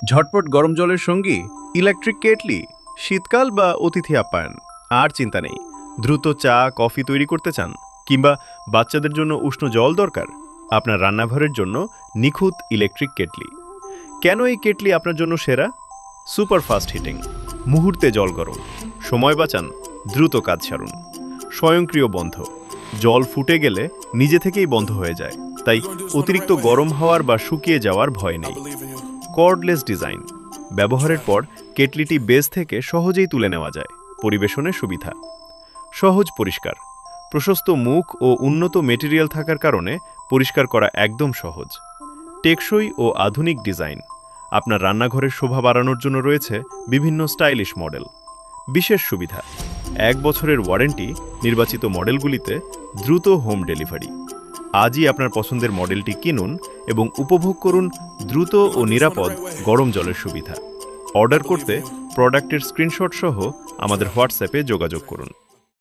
ঝটপট গরম জলের সঙ্গী ইলেকট্রিক কেটলি, শীতকাল বা অতিথি আপ্যায়ন। আর চিন্তা নেই। দ্রুত চা কফি তৈরি করতে চান, কিংবা বাচ্চাদের জন্য উষ্ণ জল দরকার, আপনার রান্নাঘরের জন্য নিখুঁত ইলেকট্রিক কেটলি। কেন এই কেটলি আপনার জন্য সেরা? সুপার ফাস্ট হিটিং, মুহূর্তে জল গরম, সময় বাঁচান, দ্রুত কাজ সারুন। স্বয়ংক্রিয় বন্ধ, জল ফুটে গেলে নিজে থেকেই বন্ধ হয়ে যায়, তাই অতিরিক্ত গরম হওয়ার বা শুকিয়ে যাওয়ার ভয় নেই। কর্ডলেস ডিজাইন, ব্যবহারের পর কেটলিটি বেস থেকে সহজেই তুলে নেওয়া যায়। পরিবেশনের সুবিধা সহজ পরিষ্কার, প্রশস্ত মুখ ও উন্নত মেটেরিয়াল থাকার কারণে পরিষ্কার করা একদম সহজ। টেকসই ও আধুনিক ডিজাইন, আপনার রান্নাঘরের শোভা বাড়ানোর জন্য রয়েছে বিভিন্ন স্টাইলিশ মডেল। বিশেষ সুবিধা, 1 বছরের ওয়ারেন্টি, নির্বাচিত মডেলগুলিতে দ্রুত হোম ডেলিভারি। আজই আপনার পছন্দের মডেলটি কিনুন এবং উপভোগ করুন দ্রুত ও নিরাপদ গরম জলের সুবিধা। অর্ডার করতে প্রোডাক্টের স্ক্রিনশট সহ আমাদের হোয়াটসঅ্যাপে যোগাযোগ করুন।